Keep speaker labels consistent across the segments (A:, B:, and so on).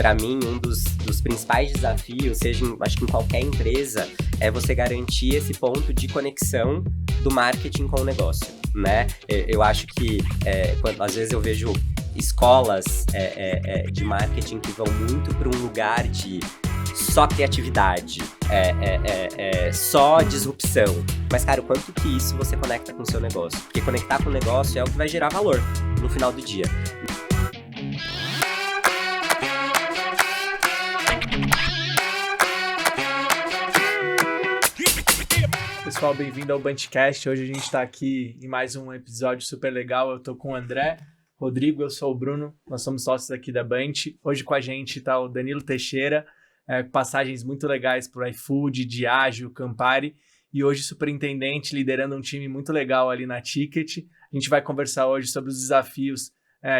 A: para mim, um dos principais desafios, acho que em qualquer empresa, é você garantir esse ponto de conexão do marketing com o negócio, né? Eu acho que, às vezes eu vejo escolas de marketing que vão muito para um lugar de só criatividade, só disrupção. Mas, cara, o quanto que isso você conecta com o seu negócio? Porque conectar com o negócio é o que vai gerar valor no final do dia.
B: Pessoal, bem-vindo ao Bunchcast. Hoje a gente está aqui em mais um episódio super legal. Eu tô com o André, Rodrigo, eu sou o Bruno. Nós somos sócios aqui da Bunch. Hoje com a gente está o Danilo Teixeira, com passagens muito legais por iFood, Diageo, Campari. E hoje superintendente, liderando um time muito legal ali na Ticket. A gente vai conversar hoje sobre os desafios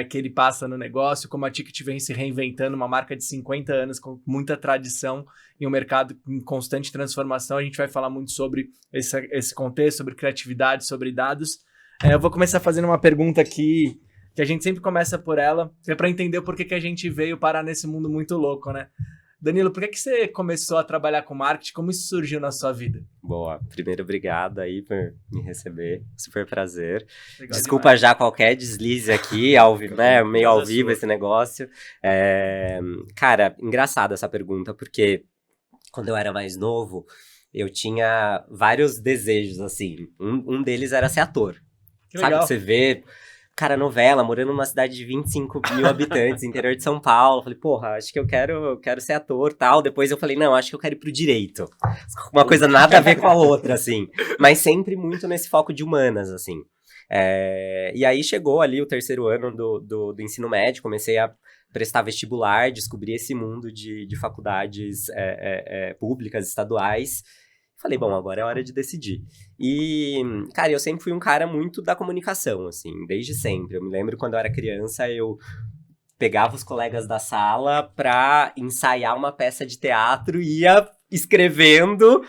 B: que ele passa no negócio, como a Ticket vem se reinventando, uma marca de 50 anos com muita tradição em um mercado em constante transformação. A gente vai falar muito sobre esse contexto, sobre criatividade, sobre dados. Eu vou começar fazendo uma pergunta aqui, que a gente sempre começa por ela, é para entender o porquê que a gente veio parar nesse mundo muito louco, né? Danilo, por que você começou a trabalhar com marketing? Como isso surgiu na sua vida?
A: Boa, primeiro obrigado aí por me receber, super prazer.
B: Legal
A: Desculpa
B: demais.
A: já qualquer deslize aqui, né, meio ao vivo esse negócio. Cara, engraçada essa pergunta, porque quando eu era mais novo, eu tinha vários desejos, assim. Um deles era ser ator.
B: Que
A: Sabe,
B: legal.
A: que você vê... Cara, novela, morando numa cidade de 25 mil habitantes, interior de São Paulo. Falei, porra, acho que eu quero ser ator e tal. Depois eu falei, não, acho que eu quero ir pro direito. Uma coisa nada a ver com a outra, assim. Mas sempre muito nesse foco de humanas, assim. E aí chegou ali o terceiro ano do ensino médio, comecei a prestar vestibular, descobri esse mundo de faculdades públicas, estaduais. Falei, bom, agora é hora de decidir. E, cara, eu sempre fui um cara muito da comunicação, assim, desde sempre. Eu me lembro quando eu era criança, eu pegava os colegas da sala pra ensaiar uma peça de teatro, ia escrevendo,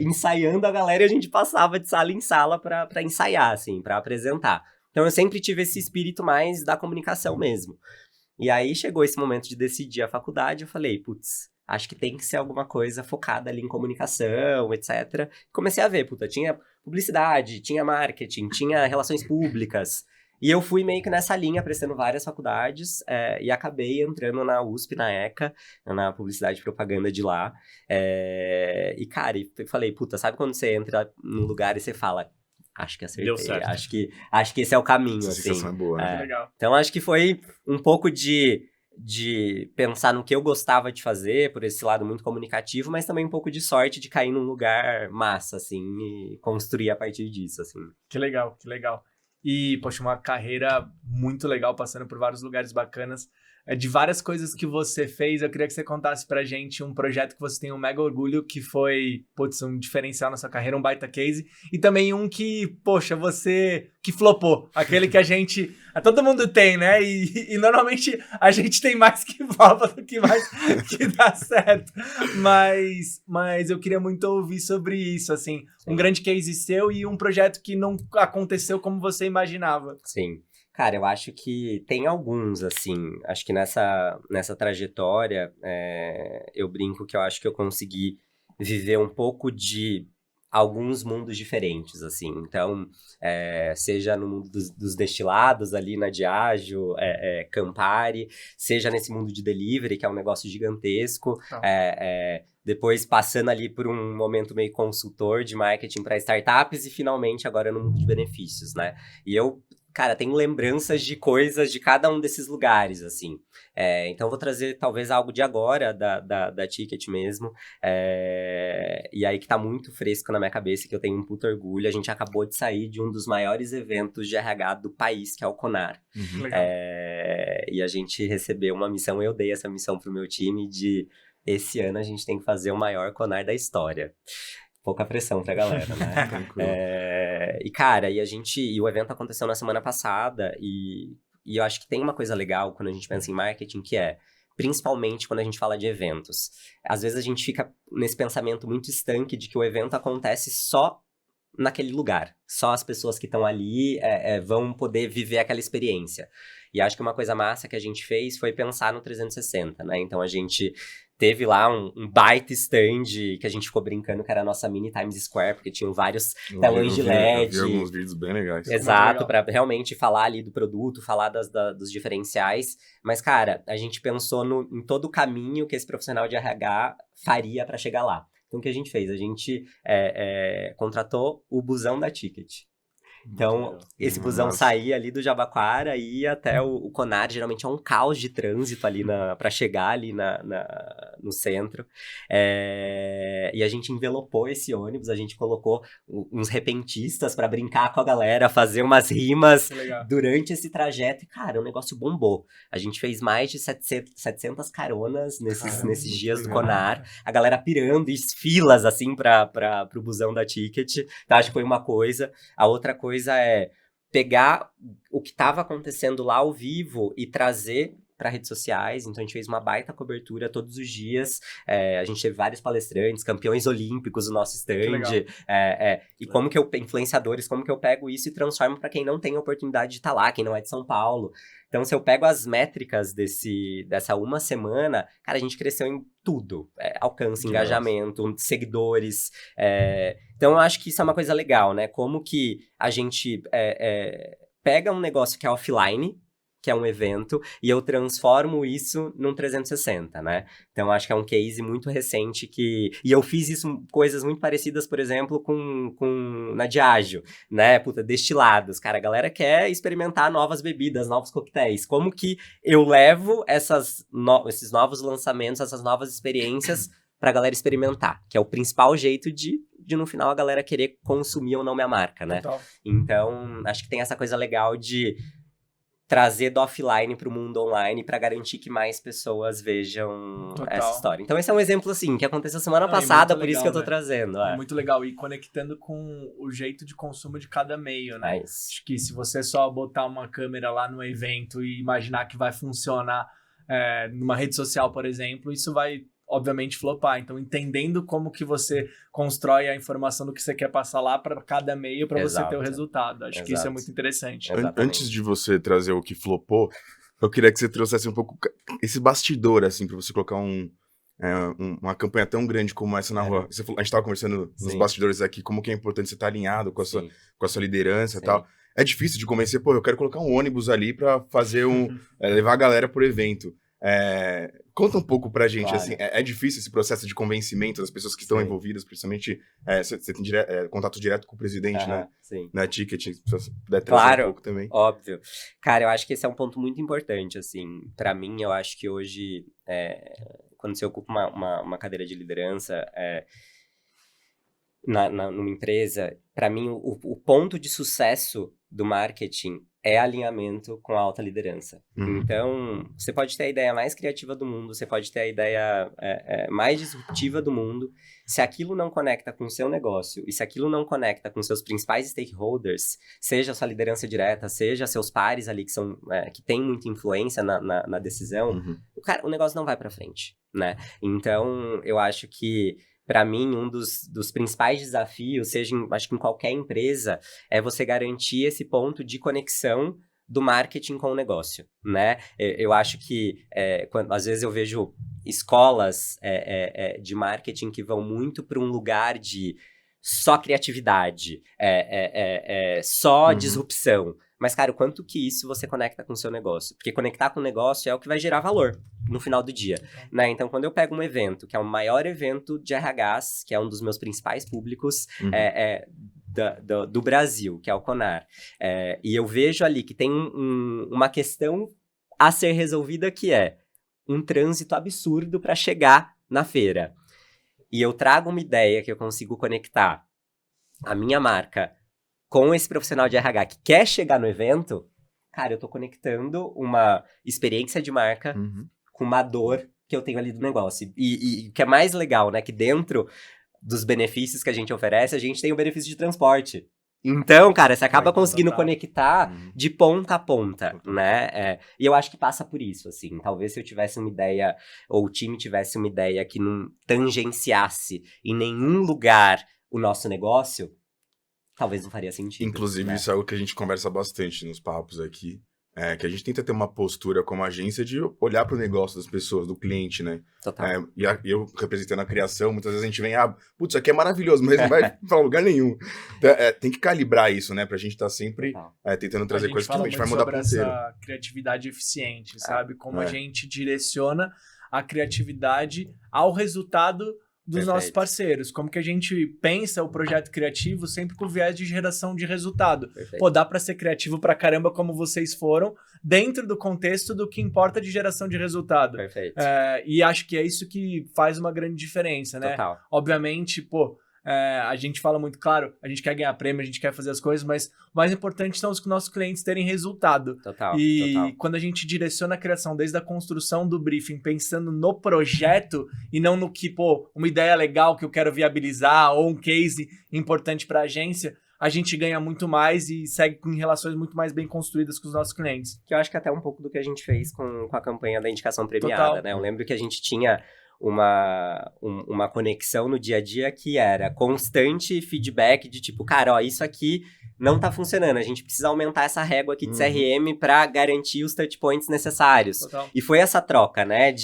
A: ensaiando a galera, e a gente passava de sala em sala pra ensaiar, assim, pra apresentar. Então eu sempre tive esse espírito mais da comunicação mesmo. E aí chegou esse momento de decidir a faculdade, eu falei, putz, acho que tem que ser alguma coisa focada ali em comunicação, etc. Comecei a ver, tinha publicidade, tinha marketing, tinha relações públicas. E eu fui meio que nessa linha, prestando várias faculdades, e acabei entrando na USP, na ECA, na publicidade e propaganda de lá. E, cara, eu falei, sabe quando você entra num lugar e você fala, acho que acertei,
C: Deu certo.
A: acho que esse é o caminho,
C: Essa
A: assim.
C: sensação é boa, né?
B: Legal.
A: Então, acho que foi um pouco de pensar no que eu gostava de fazer, por esse lado muito comunicativo, mas também um pouco de sorte de cair num lugar massa, assim, e construir a partir disso, assim.
B: Que legal, que legal. E, poxa, uma carreira muito legal, passando por vários lugares bacanas. De várias coisas que você fez, eu queria que você contasse pra gente um projeto que você tem um mega orgulho, que foi, um diferencial na sua carreira, um baita case. E também um que, você, que flopou. Aquele que todo mundo tem, né? E normalmente a gente tem mais que flopa do que mais que dá certo. Mas eu queria muito ouvir sobre isso, assim. Um grande case seu e um projeto que não aconteceu como você imaginava.
A: Sim. Cara, eu acho que tem alguns, assim, acho que nessa trajetória, eu brinco que eu acho que eu consegui viver um pouco de alguns mundos diferentes, assim, então, seja no mundo dos destilados ali na Diageo, Campari, seja nesse mundo de delivery, que é um negócio gigantesco, depois passando ali por um momento meio consultor de marketing para startups e finalmente agora no mundo de benefícios, né, e eu, cara, tenho lembranças de coisas de cada um desses lugares, assim. Então, vou trazer talvez algo de agora, da Ticket mesmo. E aí que tá muito fresco na minha cabeça, que eu tenho um puto orgulho. A gente acabou de sair de um dos maiores eventos de RH do país, que é o Conar.
C: Uhum.
B: Legal.
A: E a gente recebeu uma missão, eu dei essa missão pro meu time de... Esse ano a gente tem que fazer o maior Conar da história. Pouca pressão pra galera, né?
C: Tranquilo.
A: E, cara, e o evento aconteceu na semana passada, e eu acho que tem uma coisa legal quando a gente pensa em marketing, que principalmente quando a gente fala de eventos. Às vezes a gente fica nesse pensamento muito estanque de que o evento acontece só naquele lugar. Só as pessoas que estão ali vão poder viver aquela experiência. E acho que uma coisa massa que a gente fez foi pensar no 360, né? Então a gente teve lá um baita stand que a gente ficou brincando que era a nossa mini Times Square, porque tinham vários telões de LED.
C: Eu vi alguns vídeos bem legais.
A: Exato, para realmente falar ali do produto, falar dos diferenciais. Mas, cara, a gente pensou em todo o caminho que esse profissional de RH faria para chegar lá. Então, o que a gente fez? A gente contratou o busão da Ticket. Então, esse busão saía ali do Jabaquara e ia até o Conar. Geralmente é um caos de trânsito ali para chegar ali no centro. E a gente envelopou esse ônibus, a gente colocou uns repentistas para brincar com a galera, fazer umas rimas durante esse trajeto. E, cara, o negócio bombou. A gente fez mais de 700 caronas nesses dias do Conar. A galera pirando e filas, assim, pro busão da Ticket. Então, acho que foi uma coisa. A outra coisa é pegar o que estava acontecendo lá ao vivo e trazer para redes sociais. Então a gente fez uma baita cobertura todos os dias. A gente teve vários palestrantes, campeões olímpicos no nosso stand. Como que influenciadores, como que eu pego isso e transformo para quem não tem a oportunidade de estar lá, quem não é de São Paulo. Então, se eu pego as métricas dessa uma semana, cara, a gente cresceu em tudo. Alcance, engajamento, seguidores. Então, eu acho que isso é uma coisa legal, né? Como que a gente pega um negócio que é offline, que é um evento, e eu transformo isso num 360, né? Então, acho que é um case muito recente E eu fiz coisas muito parecidas, por exemplo, na Diageo, né? Destilados. Cara, a galera quer experimentar novas bebidas, novos coquetéis. Como que eu levo esses novos lançamentos, essas novas experiências pra galera experimentar? Que é o principal jeito de no final a galera querer consumir ou não minha marca, né?
B: Total.
A: Então, acho que tem essa coisa legal de trazer do offline pro mundo online pra garantir que mais pessoas vejam essa história. Então esse é um exemplo, assim, que aconteceu semana passada, por isso que eu tô trazendo.
B: É muito legal, e conectando com o jeito de consumo de cada meio, né? Acho que se você só botar uma câmera lá no evento e imaginar que vai funcionar numa rede social, por exemplo, isso vai obviamente flopar. Então, entendendo como que você constrói a informação do que você quer passar lá para cada meio para você ter o resultado. Acho que isso é muito interessante.
C: Antes de você trazer o que flopou, eu queria que você trouxesse um pouco esse bastidor, assim, para você colocar uma campanha tão grande como essa na rua. A gente estava conversando nos bastidores aqui, como que é importante você estar alinhado com a sua liderança e tal. É difícil de convencer, eu quero colocar um ônibus ali para fazer levar a galera pro evento. Conta um pouco pra gente, assim, é difícil esse processo de convencimento das pessoas que estão envolvidas, principalmente, você tem contato direto com o presidente, né?
A: Sim.
C: Na Ticket, se você puder trazer um pouco também.
A: Óbvio. Cara, eu acho que esse é um ponto muito importante, assim, pra mim, eu acho que hoje, quando você ocupa uma cadeira de liderança, numa empresa, pra mim, o ponto de sucesso do marketing é alinhamento com a alta liderança. Então, você pode ter a ideia mais criativa do mundo, você pode ter a ideia mais disruptiva do mundo, se aquilo não conecta com o seu negócio e se aquilo não conecta com seus principais stakeholders, seja a sua liderança direta, seja seus pares ali que têm muita influência na decisão, o negócio não vai pra frente, né? Então, eu acho que para mim, um dos principais desafios, acho que em qualquer empresa, é você garantir esse ponto de conexão do marketing com o negócio, né? Eu acho que, às vezes eu vejo escolas de marketing que vão muito para um lugar de só criatividade, só disrupção. Mas, cara, o quanto que isso você conecta com o seu negócio? Porque conectar com o negócio é o que vai gerar valor no final do dia, né? Então, quando eu pego um evento, que é o maior evento de RHs, que é um dos meus principais públicos do Brasil, que é o Conar, e eu vejo ali que tem uma questão a ser resolvida que é um trânsito absurdo para chegar na feira. E eu trago uma ideia que eu consigo conectar a minha marca com esse profissional de RH que quer chegar no evento, cara, eu tô conectando uma experiência de marca com uma dor que eu tenho ali do negócio. E o que é mais legal, né, que dentro dos benefícios que a gente oferece, a gente tem o benefício de transporte. Então, cara, você acaba conseguindo conectar de ponta a ponta, né? E eu acho que passa por isso, assim. Talvez se eu tivesse uma ideia, ou o time tivesse uma ideia que não tangenciasse em nenhum lugar o nosso negócio, talvez não faria sentido.
C: Inclusive,
A: né?
C: isso é algo que a gente conversa bastante nos papos aqui. Que a gente tenta ter uma postura como agência de olhar para o negócio das pessoas, do cliente, né?
A: Total.
C: E eu representando a criação, muitas vezes a gente vem, putz, isso aqui é maravilhoso, mas não vai pra lugar nenhum. Então, tem que calibrar isso, né? Pra gente estar sempre tentando trazer coisas que a gente vai mudar
B: para
C: ponteiro.
B: essa criatividade eficiente, sabe? Como a gente direciona a criatividade ao resultado dos nossos parceiros. Como que a gente pensa o projeto criativo sempre com viés de geração de resultado.
A: Perfeito.
B: Pô, dá pra ser criativo pra caramba como vocês foram, dentro do contexto do que importa de geração de resultado.
A: Perfeito.
B: E acho que é isso que faz uma grande diferença, né?
A: Total.
B: Obviamente, pô, a gente fala muito, claro, a gente quer ganhar prêmio, a gente quer fazer as coisas, mas o mais importante são os nossos clientes terem resultado.
A: Total.
B: Quando a gente direciona a criação desde a construção do briefing, pensando no projeto e não no que, pô, uma ideia legal que eu quero viabilizar ou um case importante para a agência, a gente ganha muito mais e segue com relações muito mais bem construídas com os nossos clientes.
A: Que eu acho que até um pouco do que a gente fez com a campanha da indicação premiada,
B: Total.
A: né? Eu lembro que a gente tinha uma conexão no dia a dia que era constante feedback de tipo, cara, ó, isso aqui não tá funcionando, a gente precisa aumentar essa régua aqui de CRM pra garantir os touch points necessários.
B: Total.
A: E foi essa troca, né,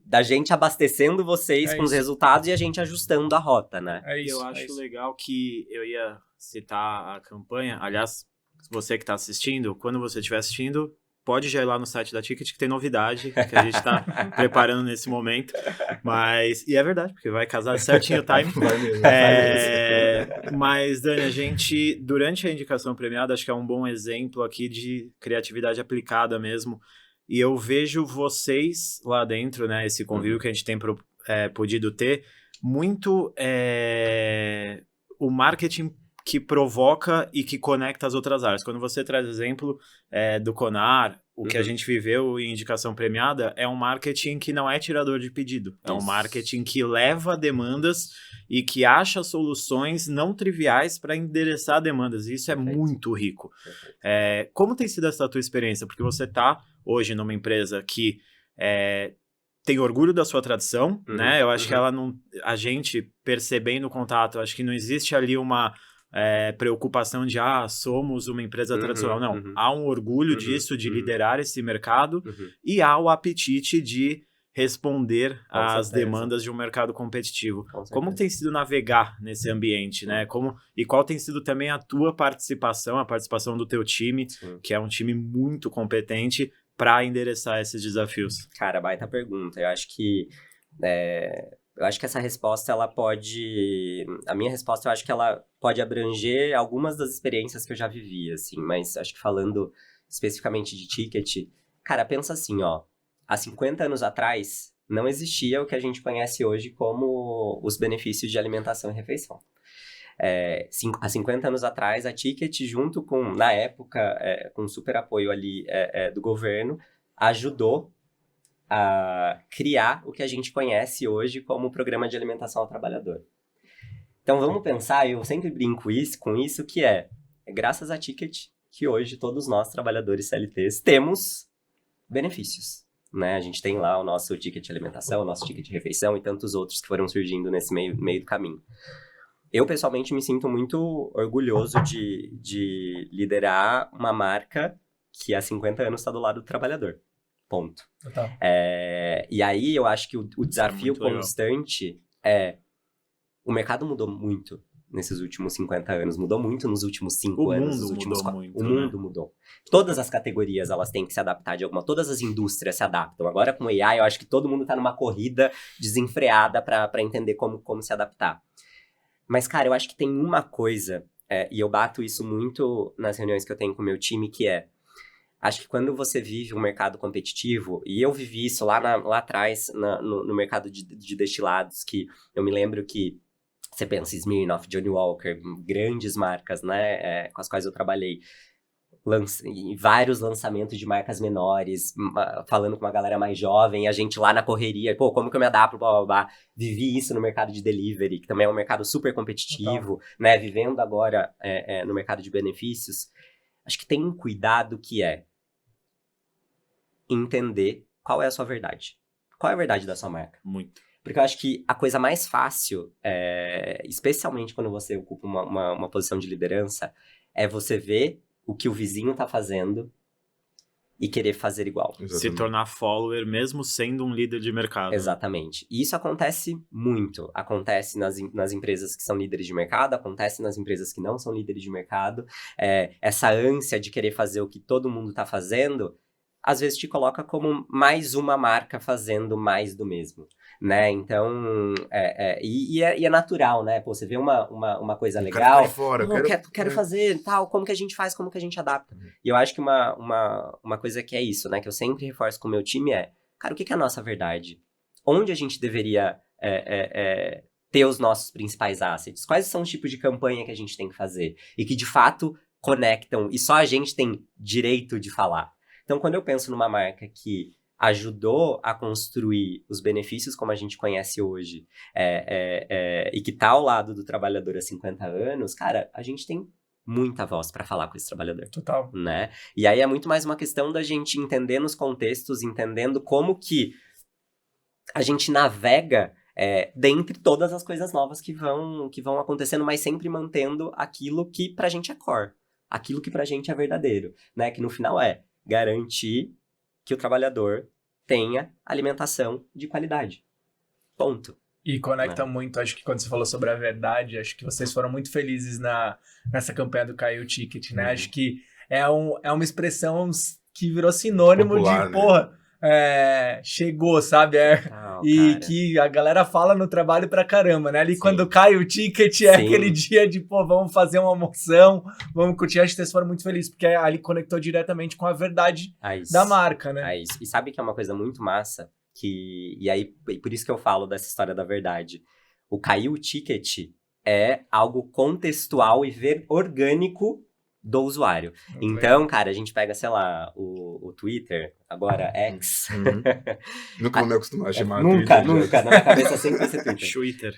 A: da gente abastecendo vocês com os
B: isso.
A: resultados e a gente ajustando a rota, né?
B: É isso.
D: Eu acho legal que eu ia citar a campanha, aliás, você que tá assistindo, quando você estiver assistindo, pode já ir lá no site da Ticket que tem novidade que a gente tá preparando nesse momento. E é verdade, porque vai casar certinho o time.
C: Vai mesmo.
D: Mas, Dani, a gente, durante a indicação premiada, acho que é um bom exemplo aqui de criatividade aplicada mesmo. E eu vejo vocês lá dentro, né, esse convívio que a gente tem podido ter, muito o marketing que provoca e que conecta as outras áreas. Quando você traz exemplo do Conar, o que a gente viveu em indicação premiada é um marketing que não é tirador de pedido. É um marketing que leva demandas e que acha soluções não triviais para endereçar demandas. E isso é muito rico. Como tem sido essa tua experiência? Porque você está hoje numa empresa que tem orgulho da sua tradição, né? Eu acho que a gente percebendo o contato, acho que não existe ali uma preocupação de somos uma empresa tradicional. Não, há um orgulho disso, de liderar esse mercado e há o apetite de responder às demandas de um mercado competitivo. Como tem sido navegar nesse ambiente, né? E qual tem sido também a tua participação, a participação do teu time, que é um time muito competente para endereçar esses desafios?
A: Cara, baita pergunta. Eu acho que essa resposta, ela pode... A minha resposta, eu acho que ela pode abranger algumas das experiências que eu já vivi, assim. Mas acho que falando especificamente de ticket, cara, pensa assim, ó. Há 50 anos atrás, não existia o que a gente conhece hoje como os benefícios de alimentação e refeição. Há 50 anos atrás, a Ticket, junto com, na época, com super apoio ali do governo, ajudou a criar o que a gente conhece hoje como Programa de Alimentação ao Trabalhador. Então vamos pensar, eu sempre brinco com isso, que é graças à Ticket que hoje todos nós, trabalhadores CLTs, temos benefícios. Né? A gente tem lá o nosso Ticket de Alimentação, o nosso Ticket de Refeição e tantos outros que foram surgindo nesse meio do caminho. Eu, pessoalmente, me sinto muito orgulhoso de liderar uma marca que há 50 anos está do lado do trabalhador. Ponto. E aí, eu acho que o desafio constante o mercado mudou muito nesses últimos 50 anos. Mudou muito nos últimos 5 anos.
D: O mundo mudou muito.
A: O mundo mudou. Todas as categorias, elas têm que se adaptar de alguma... Todas as indústrias se adaptam. Agora, com AI, eu acho que todo mundo está numa corrida desenfreada para entender como se adaptar. Mas, cara, eu acho que tem uma coisa, e eu bato isso muito nas reuniões que eu tenho com o meu time, que acho que quando você vive um mercado competitivo, e eu vivi isso lá atrás, no mercado de destilados, que eu me lembro que você pensa em Smirnoff, Johnnie Walker, grandes marcas, né, com as quais eu trabalhei, em vários lançamentos de marcas menores, falando com uma galera mais jovem, a gente lá na correria, como que eu me adapto, blá, blá, blá. Vivi isso no mercado de delivery, que também é um mercado super competitivo, né, vivendo agora no mercado de benefícios. Acho que tem um cuidado que é entender qual é a sua verdade. Qual é a verdade da sua marca?
D: Muito.
A: Porque eu acho que a coisa mais fácil, especialmente quando você ocupa uma posição de liderança, é você ver o que o vizinho tá fazendo e querer fazer igual.
C: Exatamente.
D: Se tornar follower, mesmo sendo um líder de mercado.
A: Exatamente. E isso acontece muito. Acontece nas empresas que são líderes de mercado, acontece nas empresas que não são líderes de mercado. Essa ânsia de querer fazer o que todo mundo tá fazendo, às vezes te coloca como mais uma marca fazendo mais do mesmo, né? Então, é natural, né? Pô, você vê uma coisa
C: O cara
A: legal,
C: tá de fora,
A: quero fazer tal, como que a gente faz, como que a gente adapta. E eu acho que uma coisa que é isso, né? Que eu sempre reforço com o meu time cara, o que é a nossa verdade? Onde a gente deveria ter os nossos principais assets? Quais são os tipos de campanha que a gente tem que fazer? E que, de fato, conectam, e só a gente tem direito de falar. Então, quando eu penso numa marca que ajudou a construir os benefícios como a gente conhece hoje, e que tá ao lado do trabalhador há 50 anos, cara, a gente tem muita voz para falar com esse trabalhador.
B: Total.
A: Né? E aí é muito mais uma questão da gente entender nos contextos, entendendo como que a gente navega dentre todas as coisas novas que vão acontecendo, mas sempre mantendo aquilo que pra gente é core, aquilo que pra gente é verdadeiro, né? Que no final garantir que o trabalhador tenha alimentação de qualidade. Ponto.
B: E conecta muito, acho que quando você falou sobre a verdade, acho que vocês foram muito felizes nessa campanha do Caiu Ticket, né? Acho que é uma expressão que virou sinônimo
C: popular,
B: de, porra, chegou, sabe? E
A: cara.
B: que a galera fala no trabalho pra caramba, né? Ali
A: Sim.
B: quando cai o ticket
A: Sim.
B: aquele dia de, pô, vamos fazer uma moção, vamos curtir. Acho que vocês foram muito felizes, porque ali conectou diretamente com a verdade da marca, né?
A: É isso. E sabe que é uma coisa muito massa? E aí, por isso que eu falo dessa história da verdade. O Caiu o Ticket é algo contextual e orgânico do usuário.
B: Muito
A: Então, cara, a gente pega, sei lá, o Twitter, agora X.
C: Nunca vou me acostumar a chamar
A: Nunca,
C: Twitter,
A: nunca. Na minha cabeça sempre vai ser Twitter.
D: Twitter.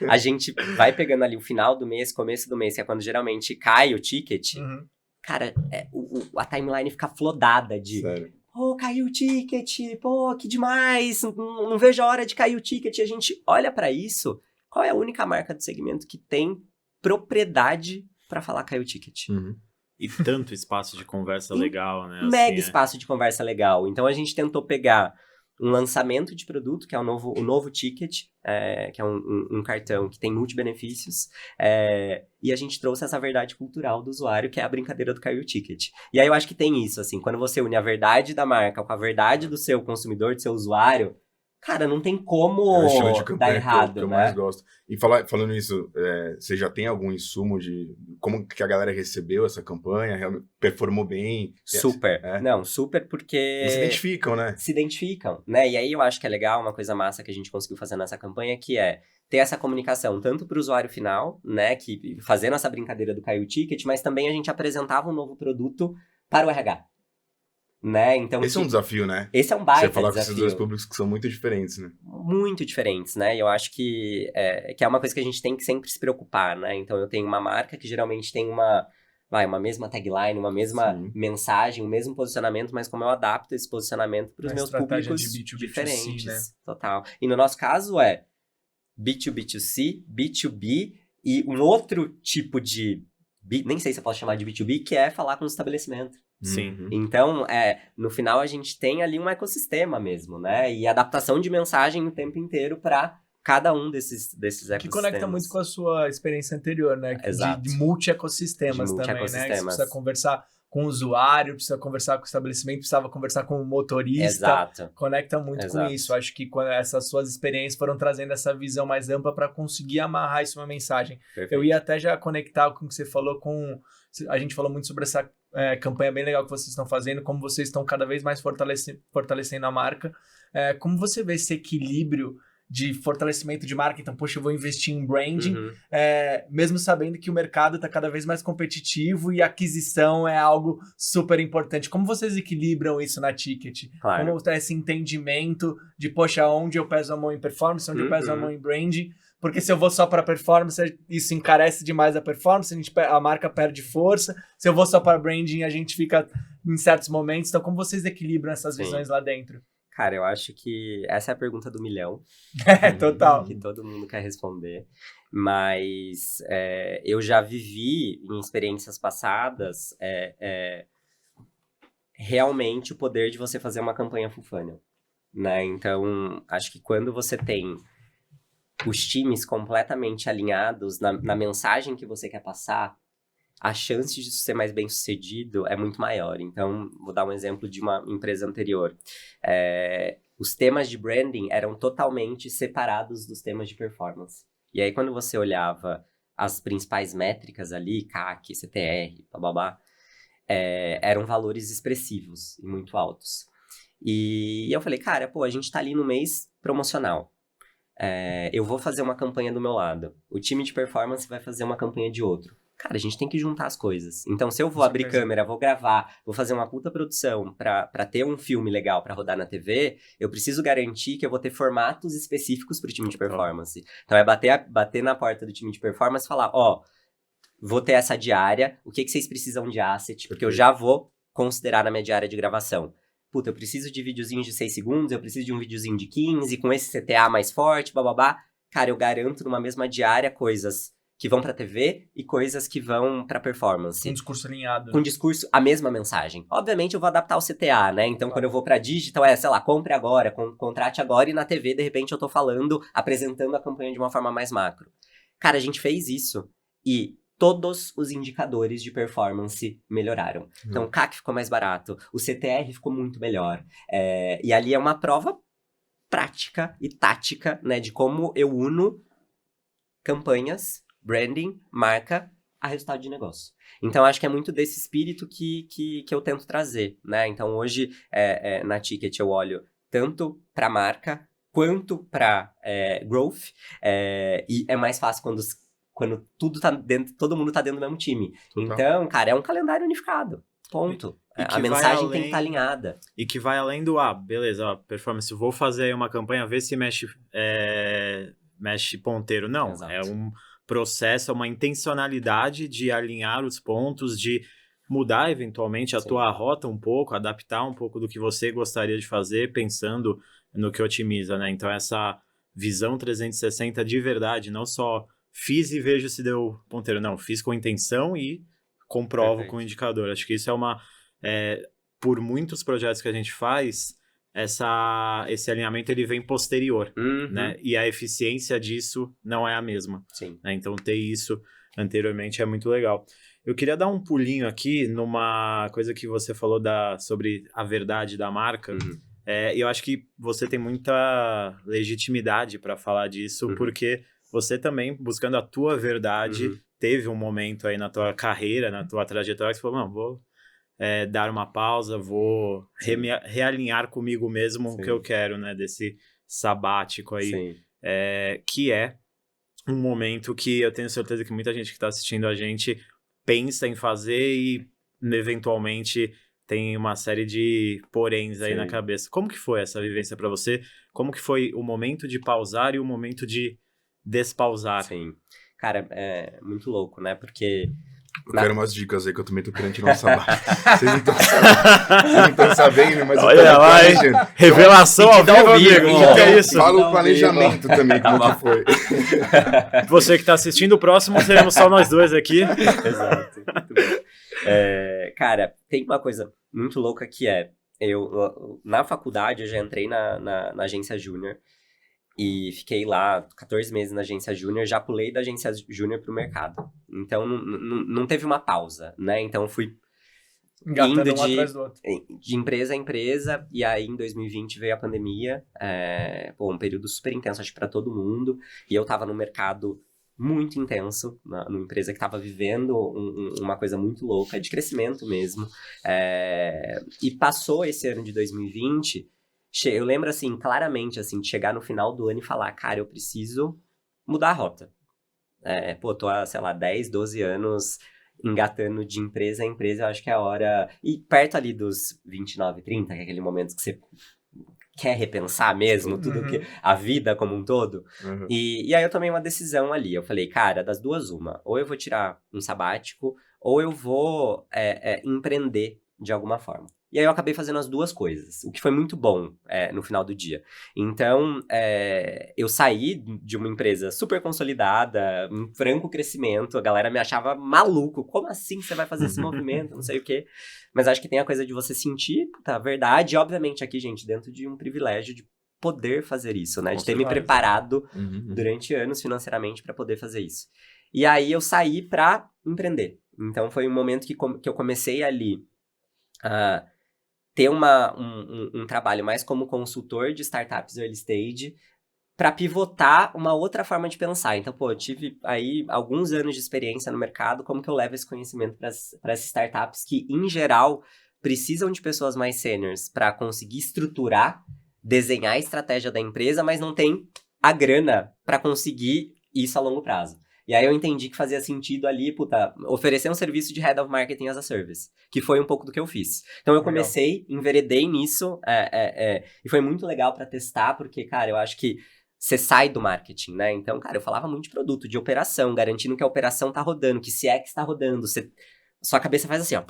A: A gente vai pegando ali o final do mês, começo do mês, que é quando geralmente cai o ticket.
B: Uhum.
A: Cara, a timeline fica flodada de...
C: Sério.
A: Pô, caiu o ticket, pô, que demais, não vejo a hora de cair o ticket. E a gente olha pra isso, qual é a única marca do segmento que tem propriedade pra falar caiu o ticket?
D: E tanto espaço de conversa legal, né?
A: Mega espaço de conversa legal. Então a gente tentou pegar um lançamento de produto, que é o novo ticket, que é um cartão que tem multibenefícios, e a gente trouxe essa verdade cultural do usuário, que é a brincadeira do Caiu o Ticket. E aí eu acho que tem isso, assim, quando você une a verdade da marca com a verdade do seu consumidor, do seu usuário, cara, não tem como
C: É o estilo de campanha
A: dar errado,
C: que eu
A: né?
C: mais gosto. E falando isso, você já tem algum insumo de como que a galera recebeu essa campanha? Realmente performou bem?
A: Super. Não, super porque...
C: Eles se identificam, né?
A: Se identificam, né? E aí eu acho que é legal, uma coisa massa que a gente conseguiu fazer nessa campanha, que é ter essa comunicação tanto para o usuário final, né? Que fazendo essa brincadeira do Caiu Ticket, mas também a gente apresentava um novo produto para o RH. Né? Então,
C: Esse é um desafio, né?
A: Esse é um baita
C: Você falar
A: desafio.
C: com esses dois públicos que são muito diferentes, né?
A: Muito diferentes, né? E eu acho que é uma coisa que a gente tem que sempre se preocupar, né? Então, eu tenho uma marca que geralmente tem uma mesma tagline, uma mesma mensagem, o mesmo posicionamento, mas como eu adapto esse posicionamento para os meus públicos
B: de B2B2C,
A: diferentes.
B: né?
A: Total. E no nosso caso é B2B2C, B2B e um outro tipo de... nem sei se eu posso chamar de B2B, que é falar com o estabelecimento.
D: Sim.
A: Então, no final a gente tem ali um ecossistema mesmo, né? E adaptação de mensagem o tempo inteiro para cada um desses ecossistemas.
B: Que conecta muito com a sua experiência anterior, né?
A: Exato.
B: De multi-ecossistemas também, né? Que você precisa conversar com o usuário, precisa conversar com o estabelecimento, precisava conversar com o motorista.
A: Exato.
B: Conecta muito com isso. Acho que quando essas suas experiências foram trazendo essa visão mais ampla para conseguir amarrar isso uma mensagem.
A: Perfeito.
B: Eu ia até já conectar com o que você falou com... A gente falou muito sobre essa campanha bem legal que vocês estão fazendo, como vocês estão cada vez mais fortalecendo a marca. Como você vê esse equilíbrio de fortalecimento de marca? Então, poxa, eu vou investir em branding, mesmo sabendo que o mercado está cada vez mais competitivo e aquisição é algo super importante. Como vocês equilibram isso na Ticket?
A: Claro.
B: Como esse entendimento de, poxa, onde eu peso a mão em performance, onde eu peso a mão em branding? Porque se eu vou só para performance, isso encarece demais a performance, a marca perde força. Se eu vou só para branding, a gente fica em certos momentos. Então, como vocês equilibram essas visões lá dentro?
A: Cara, eu acho que essa é a pergunta do milhão.
B: Total.
A: Que todo mundo quer responder. Mas eu já vivi em experiências passadas realmente o poder de você fazer uma campanha full funnel, né? Então, acho que quando você tem os times completamente alinhados na mensagem que você quer passar, a chance de isso ser mais bem sucedido é muito maior. Então, vou dar um exemplo de uma empresa anterior. Os temas de branding eram totalmente separados dos temas de performance. E aí, quando você olhava as principais métricas ali, CAC, CTR, bababá, eram valores expressivos e muito altos. E eu falei, cara, a gente tá ali no mês promocional. Eu vou fazer uma campanha do meu lado. O time de performance vai fazer uma campanha de outro. Cara, a gente tem que juntar as coisas. Então, se eu vou abrir câmera, vou gravar, vou fazer uma puta produção pra ter um filme legal pra rodar na TV, eu preciso garantir que eu vou ter formatos específicos pro time de performance. Então, é bater na porta do time de performance e falar, vou ter essa diária, o que vocês precisam de asset? Porque eu já vou considerar na minha diária de gravação. Puta, eu preciso de videozinhos de 6 segundos, eu preciso de um videozinho de 15, com esse CTA mais forte, bababá. Cara, eu garanto numa mesma diária coisas que vão pra TV e coisas que vão pra performance.
B: Com discurso alinhado.
A: Com discurso, a mesma mensagem. Obviamente, eu vou adaptar o CTA, né? Então, quando eu vou pra digital, sei lá, compre agora, contrate agora, e na TV, de repente, eu tô falando, apresentando a campanha de uma forma mais macro. Cara, a gente fez isso e todos os indicadores de performance melhoraram. Então, o CAC ficou mais barato, o CTR ficou muito melhor. E ali é uma prova prática e tática, né? De como eu uno campanhas, branding, marca, a resultado de negócio. Então, acho que é muito desse espírito que eu tento trazer, né? Então, hoje, na Ticket, eu olho tanto para marca, quanto para growth, e é mais fácil quando tudo tá dentro, todo mundo tá dentro do mesmo time.
C: Total.
A: Então, cara, é um calendário unificado. Ponto. A mensagem tem que estar alinhada.
D: E que vai além do, beleza, performance, vou fazer uma campanha, ver se mexe ponteiro. Não,
A: Exato.
D: É um processo, é uma intencionalidade de alinhar os pontos, de mudar eventualmente a tua rota um pouco, adaptar um pouco do que você gostaria de fazer, pensando no que otimiza, né? Então, essa visão 360 de verdade, não só fiz e vejo se deu ponteiro, não, fiz com intenção e comprovo
A: Perfeito.
D: com o indicador. Acho que isso é por muitos projetos que a gente faz, esse alinhamento ele vem posterior, né? E a eficiência disso não é a mesma.
A: Sim.
D: Né? Então, ter isso anteriormente é muito legal. Eu queria dar um pulinho aqui numa coisa que você falou sobre a verdade da marca. E eu acho que você tem muita legitimidade para falar disso, porque você também, buscando a tua verdade, teve um momento aí na tua carreira, na tua trajetória, que você falou, não, vou dar uma pausa, vou realinhar comigo mesmo o que eu quero, né, desse sabático aí, que é um momento que eu tenho certeza que muita gente que está assistindo a gente pensa em fazer e, eventualmente, tem uma série de poréns aí na cabeça. Como que foi essa vivência para você? Como que foi o momento de pausar e o momento de despausar?
A: Sim. Cara, é muito louco, né? Porque...
C: Eu quero umas dicas aí, que eu também tô querendo tirar um sabático. Vocês não estão sabendo, mas
D: olha
C: eu tô
D: lá,
C: planejando.
D: Revelação ao vivo, amigo.
C: Então,
D: Que é isso?
C: fala o planejamento também, como que foi.
D: Você que tá assistindo o próximo, seremos só nós dois aqui.
A: Exato. Muito bom. Cara, tem uma coisa muito louca que eu na faculdade, eu já entrei na agência júnior e fiquei lá 14 meses na agência júnior, já pulei da agência júnior pro mercado. Então, não teve uma pausa, né? Então, fui
B: Engatando
A: indo
B: um atrás do outro.
A: de empresa a empresa, e aí em 2020 veio a pandemia, um período super intenso, acho que pra todo mundo, e eu tava no mercado muito intenso, numa empresa que tava vivendo uma coisa muito louca, de crescimento mesmo, e passou esse ano de 2020, eu lembro, assim, claramente, assim, de chegar no final do ano e falar, cara, eu preciso mudar a rota. Tô há, sei lá, 10, 12 anos engatando de empresa a empresa, eu acho que é a hora... E perto ali dos 29, 30, que é aquele momento que você quer repensar mesmo tudo que... A vida como um todo. E aí eu tomei uma decisão ali. Eu falei, cara, das duas, uma. Ou eu vou tirar um sabático, ou eu vou empreender de alguma forma. E aí eu acabei fazendo as duas coisas, o que foi muito bom no final do dia. Então, eu saí de uma empresa super consolidada, um franco crescimento, a galera me achava maluco. Como assim você vai fazer esse movimento? Não sei o quê. Mas acho que tem a coisa de você sentir a verdade. E, obviamente, aqui, gente, dentro de um privilégio de poder fazer isso, né? De ter me preparado durante anos financeiramente para poder fazer isso. E aí eu saí para empreender. Então, foi um momento que eu comecei ali a ter um trabalho mais como consultor de startups early stage para pivotar uma outra forma de pensar. Então, eu tive aí alguns anos de experiência no mercado, como que eu levo esse conhecimento para essas startups que, em geral, precisam de pessoas mais seniors para conseguir estruturar, desenhar a estratégia da empresa, mas não tem a grana para conseguir isso a longo prazo. E aí eu entendi que fazia sentido ali, oferecer um serviço de Head of Marketing as a Service, que foi um pouco do que eu fiz. Então eu comecei, enveredei nisso, e foi muito legal para testar, porque, cara, eu acho que você sai do marketing, né? Então, cara, eu falava muito de produto, de operação, garantindo que a operação tá rodando, que CX tá rodando, sua cabeça faz assim, ó.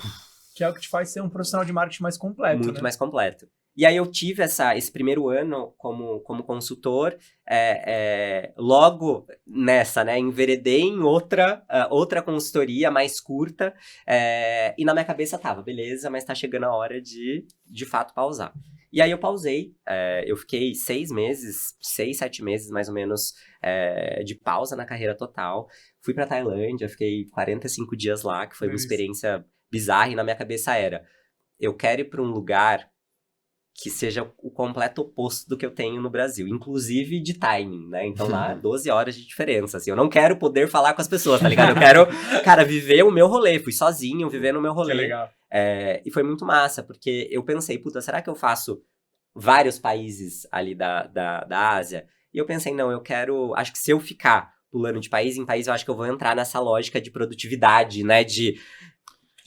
B: Que é o que te faz ser um profissional de marketing mais completo,
A: Muito mais completo. E aí eu tive esse primeiro ano como consultor, logo nessa, né, enveredei em outra consultoria mais curta, e na minha cabeça tava, beleza, mas tá chegando a hora de fato pausar. E aí eu pausei, eu fiquei 6, 7 meses mais ou menos de pausa na carreira total, fui pra Tailândia, fiquei 45 dias lá, que foi uma experiência bizarra, e na minha cabeça eu quero ir pra um lugar que seja o completo oposto do que eu tenho no Brasil, inclusive de timing, né? Então lá, 12 horas de diferença, assim. Eu não quero poder falar com as pessoas, tá ligado? Eu quero, cara, viver o meu rolê. Fui sozinho, vivendo o meu rolê.
B: Que legal.
A: E foi muito massa, porque eu pensei, será que eu faço vários países ali da Ásia? E eu pensei, não, acho que se eu ficar pulando de país em país, eu acho que eu vou entrar nessa lógica de produtividade, né? De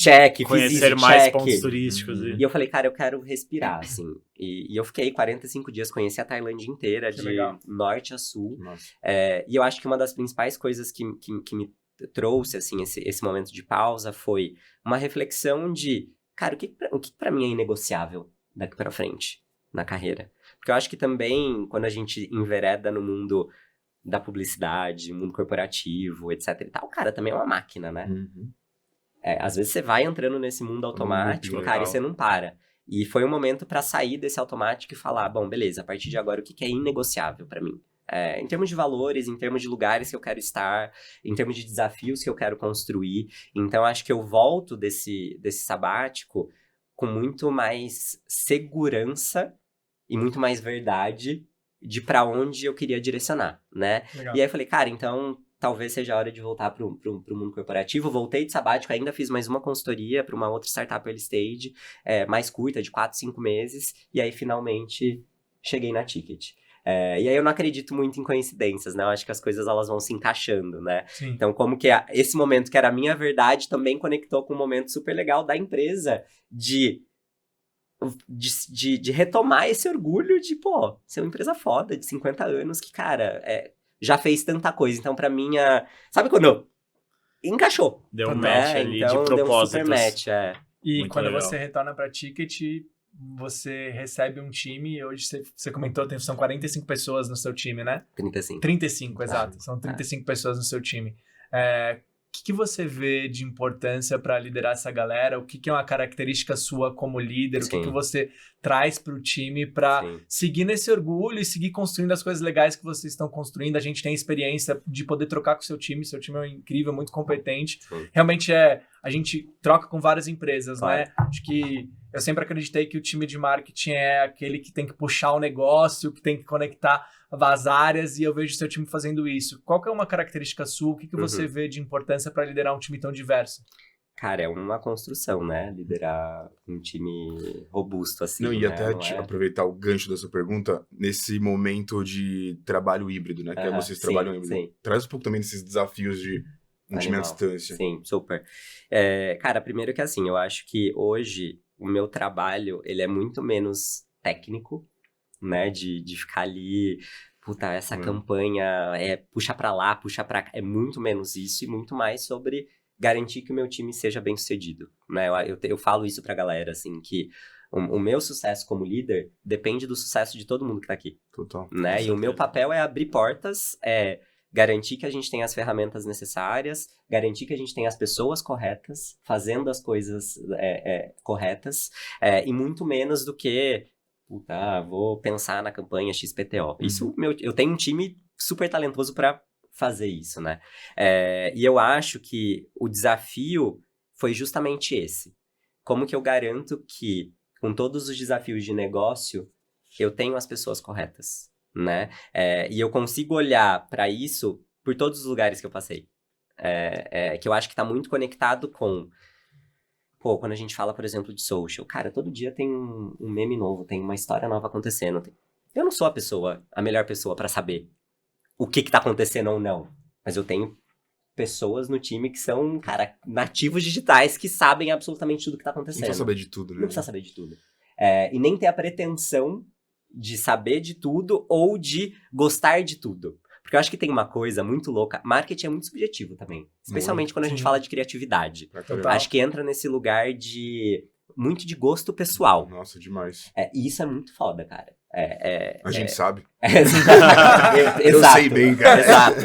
A: check,
D: conhecer mais pontos turísticos.
A: E eu falei, cara, eu quero respirar, assim. E eu fiquei 45 dias, conheci a Tailândia inteira, de norte a sul. E eu acho que uma das principais coisas que me trouxe, assim, esse momento de pausa foi uma reflexão de, cara, o que pra mim é inegociável daqui pra frente, na carreira? Porque eu acho que também, quando a gente envereda no mundo da publicidade, mundo corporativo, etc e tal, cara, também é uma máquina, né? Às vezes você vai entrando nesse mundo automático, cara, e você não para. E foi um momento pra sair desse automático e falar, bom, beleza, a partir de agora, o que é inegociável pra mim? Em termos de valores, em termos de lugares que eu quero estar, em termos de desafios que eu quero construir. Então, acho que eu volto desse sabático com muito mais segurança e muito mais verdade de pra onde eu queria direcionar, né?
B: Legal.
A: E aí eu falei, cara, então talvez seja a hora de voltar pro mundo corporativo. Voltei de sabático, ainda fiz mais uma consultoria para uma outra startup early stage, mais curta, de 4, 5 meses, e aí finalmente cheguei na Ticket. E aí eu não acredito muito em coincidências, né? Eu acho que as coisas elas vão se encaixando, né?
B: Sim.
A: Então, como que esse momento que era a minha verdade também conectou com um momento super legal da empresa de retomar esse orgulho de, ser uma empresa foda, de 50 anos, que, cara, já fez tanta coisa. Então, pra mim, sabe quando encaixou?
D: Deu um match ali
A: então,
D: de propósitos.
A: Deu um super match,
B: E
D: Muito
B: quando
D: legal.
B: você retorna pra Ticket, você recebe um time, e hoje você comentou, são 45 pessoas no seu time, né?
A: 35.
B: 35, exato. São 35 pessoas no seu time. O que você vê de importância para liderar essa galera? O que é uma característica sua como líder?
A: Sim.
B: O que você traz para o time para seguir nesse orgulho e seguir construindo as coisas legais que vocês estão construindo? A gente tem experiência de poder trocar com o seu time é incrível, muito competente.
A: Sim.
B: Realmente a gente troca com várias empresas,
A: Claro.
B: né? Acho que eu sempre acreditei que o time de marketing é aquele que tem que puxar o negócio, que tem que conectar as áreas, e eu vejo o seu time fazendo isso. Qual que é uma característica sua? O que você vê de importância para liderar um time tão diverso?
A: Cara, é uma construção, né? Liderar um time robusto, assim.
C: Não, e
A: né?
C: até
A: Não
C: aproveitar o gancho da sua pergunta, nesse momento de trabalho híbrido, né? Que é vocês trabalham híbrido.
A: Sim.
C: Traz um pouco também desses desafios de um time à
A: Animal.
C: distância.
A: Sim, super. Cara, primeiro que assim, eu acho que hoje o meu trabalho, ele é muito menos técnico, né? De ficar ali, essa campanha puxa pra lá, puxa pra cá. É muito menos isso e muito mais sobre garantir que o meu time seja bem sucedido, né? Eu falo isso pra galera, assim, que O meu sucesso como líder depende do sucesso de todo mundo que tá aqui,
C: Total.
A: né? E o meu papel é abrir portas, garantir que a gente tem as ferramentas necessárias, garantir que a gente tem as pessoas corretas, fazendo as coisas corretas, e muito menos do que, vou pensar na campanha XPTO. Isso, eu tenho um time super talentoso para fazer isso, né? E eu acho que o desafio foi justamente esse. Como que eu garanto que, com todos os desafios de negócio, eu tenho as pessoas corretas, né? E eu consigo olhar para isso por todos os lugares que eu passei. Que eu acho que tá muito conectado com... quando a gente fala, por exemplo, de social, cara, todo dia tem um meme novo, tem uma história nova acontecendo. Eu não sou a melhor pessoa para saber o que tá acontecendo ou não, mas eu tenho pessoas no time que são, cara, nativos digitais que sabem absolutamente tudo que tá acontecendo.
C: Não precisa saber de tudo, né?
A: Não precisa saber de tudo. E nem ter a pretensão de saber de tudo ou de gostar de tudo. Porque eu acho que tem uma coisa muito louca. Marketing é muito subjetivo também. Especialmente quando a gente fala de criatividade.
B: Total.
A: Acho que entra nesse lugar muito de gosto pessoal.
C: Nossa, demais.
A: E isso é muito foda, cara.
C: A gente sabe.
A: Exato.
C: Eu sei bem, cara.
A: Exato.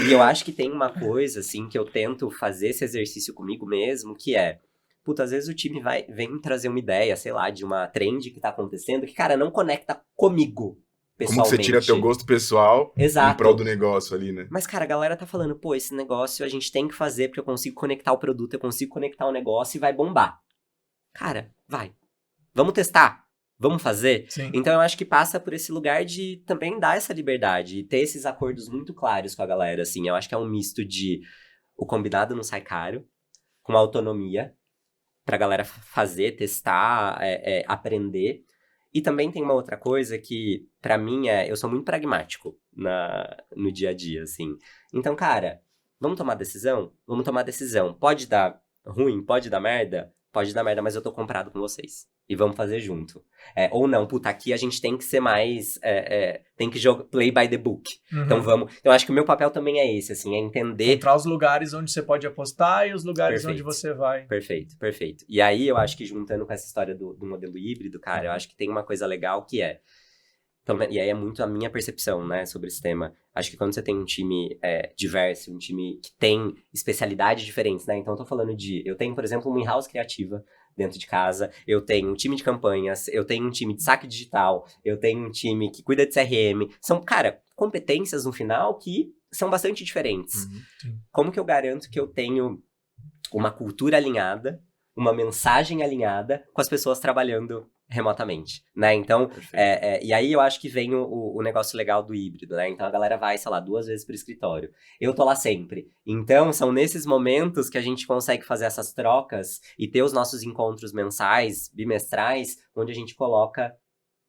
A: E eu acho que tem uma coisa, assim, que eu tento fazer esse exercício comigo mesmo, que às vezes o time vem trazer uma ideia, sei lá, de uma trend que tá acontecendo, que, cara, não conecta comigo, pessoalmente.
C: Como que você tira teu gosto pessoal
A: Exato.
C: em prol do negócio ali, né?
A: Mas, cara, a galera tá falando, esse negócio a gente tem que fazer porque eu consigo conectar o produto, eu consigo conectar o negócio e vai bombar. Cara, vai. Vamos testar? Vamos fazer?
B: Sim.
A: Então eu acho que passa por esse lugar de também dar essa liberdade e ter esses acordos muito claros com a galera, assim. Eu acho que é um misto de o combinado não sai caro, com autonomia, pra galera fazer, testar, aprender. E também tem uma outra coisa que, pra mim, eu sou muito pragmático no dia a dia, assim. Então, cara, vamos tomar decisão? Vamos tomar decisão. Pode dar ruim? Pode dar merda? Pode dar merda, mas eu tô comprado com vocês. E vamos fazer junto. Ou não, aqui a gente tem que ser mais... tem que jogar play by the book.
B: Uhum.
A: Então vamos... Então eu acho que o meu papel também é esse, assim, é entender...
B: Encontrar os lugares onde você pode apostar e os lugares
A: Perfeito.
B: onde você vai.
A: Perfeito. E aí eu acho que juntando com essa história do modelo híbrido, cara, eu acho que tem uma coisa legal que e aí é muito a minha percepção, né, sobre esse tema. Acho que quando você tem um time diverso, um time que tem especialidades diferentes, né? Então eu tô falando eu tenho, por exemplo, uma in-house criativa dentro de casa, eu tenho um time de campanhas, eu tenho um time de saque digital, eu tenho um time que cuida de CRM. São, cara, competências no final que são bastante diferentes.
B: Sim.
A: Como que eu garanto que eu tenho uma cultura alinhada, uma mensagem alinhada com as pessoas trabalhando remotamente, né? Então, e aí eu acho que vem o negócio legal do híbrido, né? Então a galera vai, sei lá, 2 vezes pro escritório. Eu tô lá sempre. Então, são nesses momentos que a gente consegue fazer essas trocas e ter os nossos encontros mensais, bimestrais, onde a gente coloca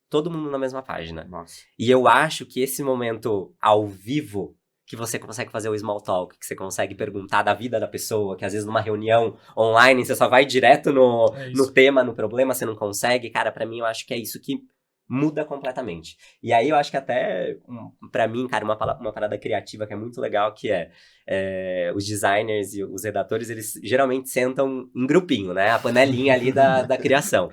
A: todo mundo na mesma página.
C: Nossa.
A: E eu acho que esse momento ao vivo, que você consegue fazer o small talk, que você consegue perguntar da vida da pessoa, que às vezes numa reunião online você só vai direto no tema, no problema, você não consegue. Cara, pra mim eu acho que é isso que muda completamente. E aí eu acho que até, pra mim, cara, uma parada criativa que é muito legal, que os designers e os redatores, eles geralmente sentam em grupinho, né? A panelinha ali da criação.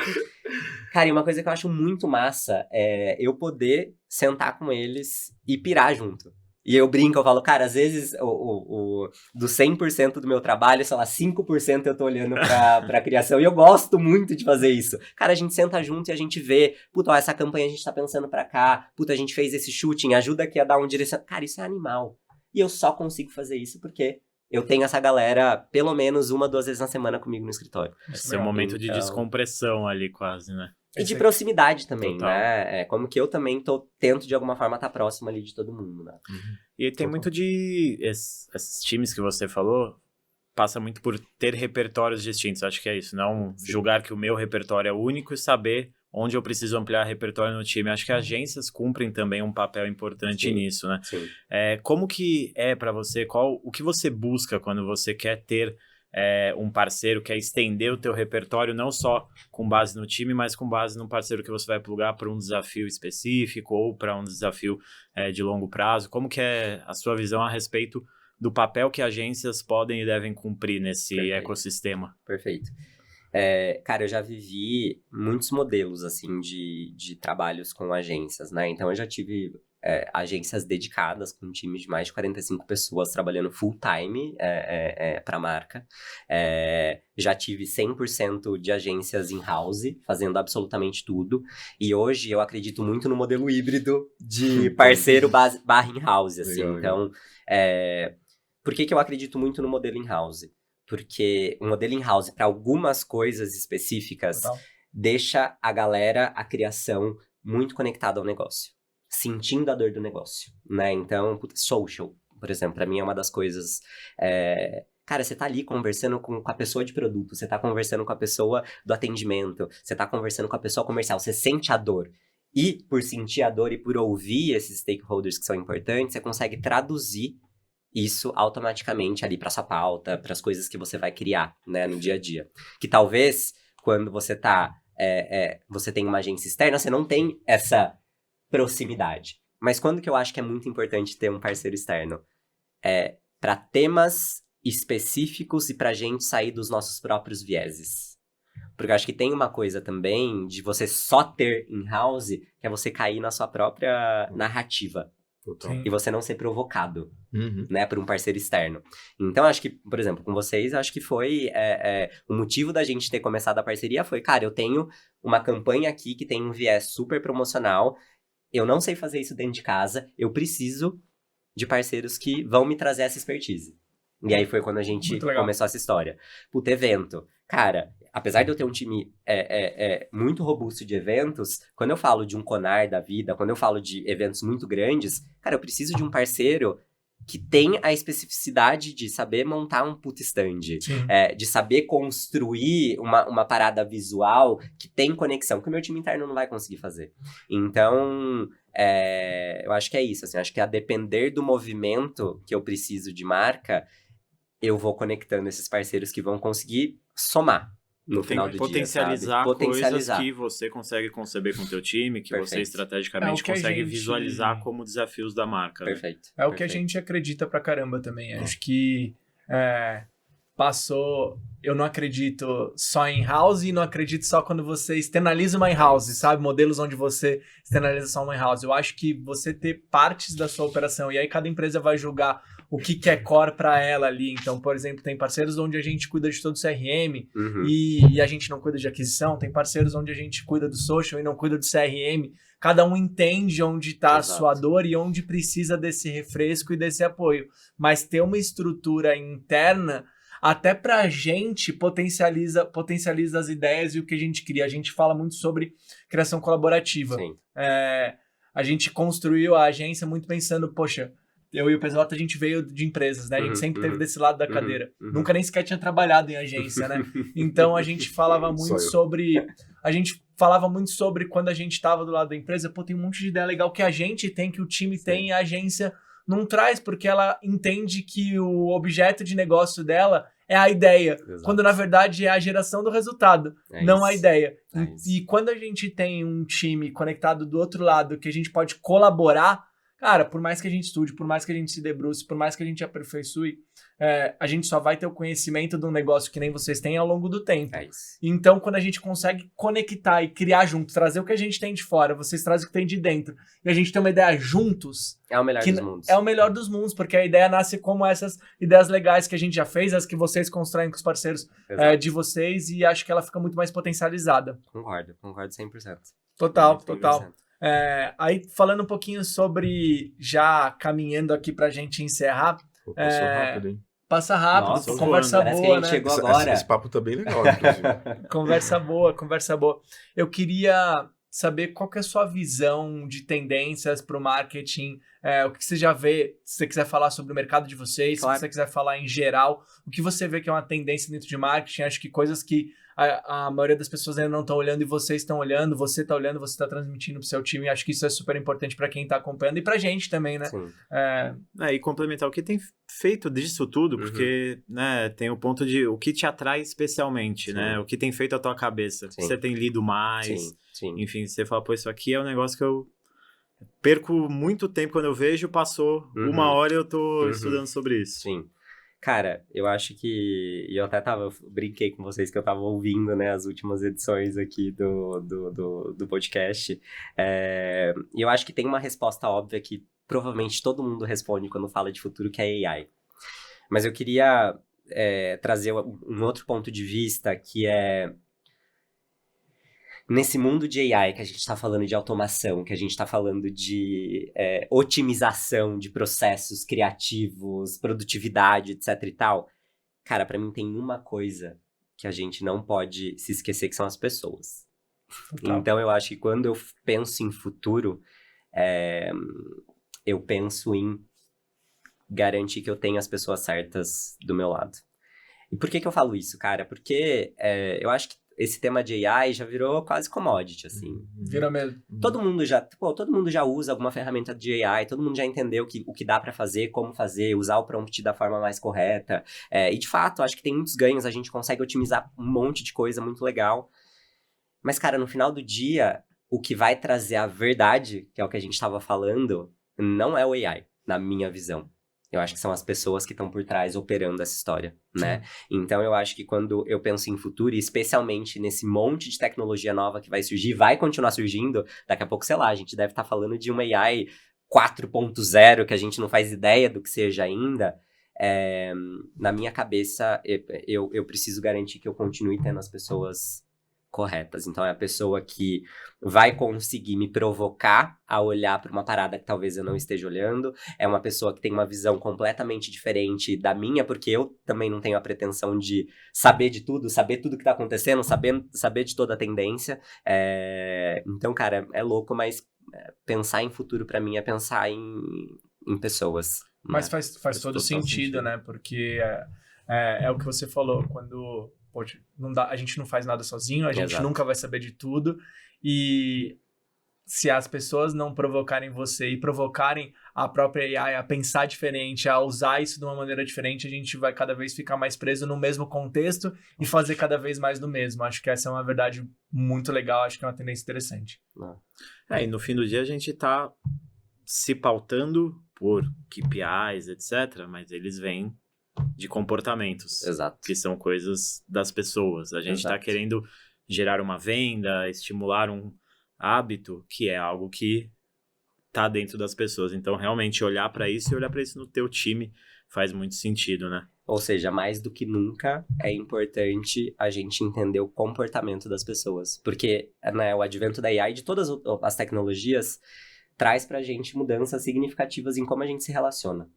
A: Cara, e uma coisa que eu acho muito massa é eu poder sentar com eles e pirar junto. E eu brinco, eu falo, cara, às vezes do 100% do meu trabalho, sei lá, 5% eu tô olhando pra criação. E eu gosto muito de fazer isso. Cara, a gente senta junto e a gente vê, essa campanha a gente tá pensando pra cá, a gente fez esse shooting, ajuda aqui a dar uma direção. Cara, isso é animal. E eu só consigo fazer isso porque eu tenho essa galera pelo menos 1, 2 vezes na semana comigo no escritório.
D: Esse é um momento de descompressão ali, quase, né?
A: E de proximidade também,
D: Total.
A: né? Como que eu também tento de alguma forma estar próximo ali de todo mundo, né?
D: E tem muito esses times que você falou, passa muito por ter repertórios distintos, acho que é isso, não julgar que o meu repertório é único e saber onde eu preciso ampliar repertório no time. Acho que agências cumprem também um papel importante nisso, né?
A: Sim.
D: Como que é pra você, o que você busca quando você quer ter um parceiro, quer estender o teu repertório, não só com base no time, mas com base no parceiro que você vai plugar para um desafio específico ou para um desafio de longo prazo? Como que é a sua visão a respeito do papel que agências podem e devem cumprir nesse ecossistema?
A: Perfeito. Cara, eu já vivi muitos modelos, assim, de trabalhos com agências, né? Então, eu já tive agências dedicadas com um time de mais de 45 pessoas trabalhando full time para a marca. Já tive 100% de agências in-house, fazendo absolutamente tudo. E hoje eu acredito muito no modelo híbrido de parceiro barra in-house, assim.
C: Legal,
A: Então, por que eu acredito muito no modelo in-house? Porque o modelo in-house, para algumas coisas específicas,
B: Total.
A: deixa a galera, a criação, muito conectada ao negócio. Sentindo a dor do negócio, né? Então, social, por exemplo, para mim é uma das coisas... Cara, você tá ali conversando com a pessoa de produto, você tá conversando com a pessoa do atendimento, você tá conversando com a pessoa comercial, você sente a dor. E por sentir a dor e por ouvir esses stakeholders que são importantes, você consegue traduzir isso automaticamente ali para sua pauta, para as coisas que você vai criar, né, no dia a dia. Que talvez, quando você você tem uma agência externa, você não tem essa proximidade. Mas quando que eu acho que é muito importante ter um parceiro externo? Para temas específicos e pra gente sair dos nossos próprios vieses. Porque eu acho que tem uma coisa também de você só ter in-house, que é você cair na sua própria narrativa.
C: Total.
B: Sim.
A: E você não ser provocado,
C: Uhum.
A: né, por um parceiro externo. Então, acho que, por exemplo, com vocês, acho que foi... o motivo da gente ter começado a parceria foi, cara, eu tenho uma campanha aqui que tem um viés super promocional, eu não sei fazer isso dentro de casa, eu preciso de parceiros que vão me trazer essa expertise. E aí foi quando a gente
B: Muito legal.
A: começou essa história. Puta, evento. Cara, apesar de eu ter um time muito robusto de eventos, quando eu falo de um Conar da vida, quando eu falo de eventos muito grandes, cara, eu preciso de um parceiro que tem a especificidade de saber montar um puta stand,
B: Sim.
A: de saber construir uma parada visual que tem conexão, que o meu time interno não vai conseguir fazer. Então, eu acho que é isso, assim, acho que a depender do movimento que eu preciso de marca, eu vou conectando esses parceiros que vão conseguir somar no final do
D: potencializar
A: dia, sabe?
D: coisas que você consegue conceber com o teu time, que você
A: Perfeito.
D: estrategicamente
B: É o que a
D: consegue
B: gente-
D: visualizar como desafios da marca. Né?
A: Perfeito.
B: É o que a
A: perfeito.
B: gente acredita pra caramba também. Acho que passou... Eu não acredito só em house e não acredito só quando você externaliza uma in-house, sabe? Modelos onde você externaliza só uma in-house. Eu acho que você ter partes da sua operação, e aí cada empresa vai julgar o que é core pra ela ali. Então, por exemplo, tem parceiros onde a gente cuida de todo o CRM
A: Uhum.
B: e a gente não cuida de aquisição. Tem parceiros onde a gente cuida do social e não cuida do CRM. Cada um entende onde está a
A: Exato.
B: sua dor e onde precisa desse refresco e desse apoio. Mas ter uma estrutura interna, até pra gente, potencializa as ideias e o que a gente cria. A gente fala muito sobre criação colaborativa.
A: Sim.
B: A gente construiu a agência muito pensando, poxa, eu e o PJ, a gente veio de empresas, né? A gente sempre teve desse lado da cadeira. Nunca nem sequer tinha trabalhado em agência, né? Então a gente falava muito sobre... A gente falava muito sobre quando a gente estava do lado da empresa, pô, tem um monte de ideia legal que a gente tem, que o time tem e a agência não traz, porque ela entende que o objeto de negócio dela é a ideia,
A: Exato.
B: quando na verdade é a geração do resultado,
A: É
B: não
A: isso.
B: a ideia.
A: É isso.
B: E quando a gente tem um time conectado do outro lado, que a gente pode colaborar, cara, por mais que a gente estude, por mais que a gente se debruce, por mais que a gente aperfeiçoe, a gente só vai ter o conhecimento de um negócio que nem vocês têm ao longo do tempo.
A: É isso.
B: Então, quando a gente consegue conectar e criar junto, trazer o que a gente tem de fora, vocês trazem o que tem de dentro, e a gente tem uma ideia juntos,
A: É o melhor
B: que
A: dos mundos.
B: é o melhor dos mundos, porque a ideia nasce como essas ideias legais que a gente já fez, as que vocês constroem com os parceiros
A: Exato.
B: de vocês, e acho que ela fica muito mais potencializada.
A: Concordo 100%.
B: Total,
A: Muito
B: total.
A: 100%.
B: Aí, falando um pouquinho sobre, já caminhando aqui pra gente encerrar,
C: Pô, passou rápido, hein?
B: passa rápido,
A: Nossa,
B: conversa
A: parece que a
B: boa,
A: gente
B: né?
A: chegou agora.
C: Esse papo tá bem legal, inclusive.
B: Conversa boa, conversa boa. Eu queria saber qual que é a sua visão de tendências para o marketing, o que você já vê, se você quiser falar sobre o mercado de vocês,
A: Claro.
B: se você quiser falar em geral, o que você vê que é uma tendência dentro de marketing, acho que coisas que a maioria das pessoas ainda não estão olhando e vocês estão olhando, você está olhando, você está transmitindo para o seu time, acho que isso é super importante para quem está acompanhando e para a gente também, né?
A: Sim.
D: E complementar o que tem feito disso tudo, porque né, tem o ponto de o que te atrai especialmente,
A: Sim.
D: né? O que tem feito a tua cabeça.
A: Sim.
D: Você tem lido mais,
A: Sim.
D: enfim, você fala, pô, isso aqui é um negócio que eu perco muito tempo quando eu vejo, passou
A: Uhum.
D: uma hora e eu tô
A: Uhum.
D: estudando sobre isso.
A: Sim. Cara, eu acho que... E eu até brinquei com vocês que eu tava ouvindo, né, as últimas edições aqui do podcast. E eu acho que tem uma resposta óbvia que provavelmente todo mundo responde quando fala de futuro, que é AI. Mas eu queria trazer um outro ponto de vista, que é... Nesse mundo de AI, que a gente tá falando de automação, que a gente tá falando de otimização de processos criativos, produtividade, etc e tal, cara, pra mim tem uma coisa que a gente não pode se esquecer, que são as pessoas.
B: Tá.
A: Então eu acho que quando eu penso em futuro, eu penso em garantir que eu tenho as pessoas certas do meu lado. E por que eu falo isso, cara? Porque eu acho que esse tema de AI já virou quase commodity, assim.
B: Vira mesmo.
A: Todo mundo já usa alguma ferramenta de AI, todo mundo já entendeu o que dá pra fazer, como fazer, usar o prompt da forma mais correta. E, de fato, acho que tem muitos ganhos, a gente consegue otimizar um monte de coisa muito legal. Mas, cara, no final do dia, o que vai trazer a verdade, que é o que a gente tava falando, não é o AI, na minha visão. Eu acho que são as pessoas que estão por trás operando essa história, né? Então, eu acho que quando eu penso em futuro, e especialmente nesse monte de tecnologia nova que vai surgir, vai continuar surgindo, daqui a pouco, sei lá, a gente deve estar falando de uma AI 4.0, que a gente não faz ideia do que seja ainda. Na minha cabeça, eu preciso garantir que eu continue tendo as pessoas corretas. Então, é a pessoa que vai conseguir me provocar a olhar para uma parada que talvez eu não esteja olhando. É uma pessoa que tem uma visão completamente diferente da minha, porque eu também não tenho a pretensão de saber de tudo, saber tudo que tá acontecendo, saber de toda a tendência. Então, cara, é louco, mas pensar em futuro para mim é pensar em pessoas.
B: Mas
A: né?
B: faz todo sentido, né? Porque é o que você falou, quando... Poxa, não dá, a gente não faz nada sozinho, a gente
A: Exato.
B: nunca vai saber de tudo. E se as pessoas não provocarem você e provocarem a própria AI a pensar diferente, a usar isso de uma maneira diferente, a gente vai cada vez ficar mais preso no mesmo contexto e fazer cada vez mais do mesmo. Acho que essa é uma verdade muito legal, acho que é uma tendência interessante.
D: E no fim do dia a gente tá se pautando por KPIs, etc., mas eles vêm de comportamentos.
A: Exato.
D: Que são coisas das pessoas. A gente está querendo gerar uma venda, estimular um hábito, que é algo que tá dentro das pessoas. Então, realmente, olhar para isso e olhar para isso no teu time faz muito sentido, né?
A: Ou seja, mais do que nunca, é importante a gente entender o comportamento das pessoas. Porque né, o advento da AI, de todas as tecnologias, traz pra gente mudanças significativas em como a gente se relaciona.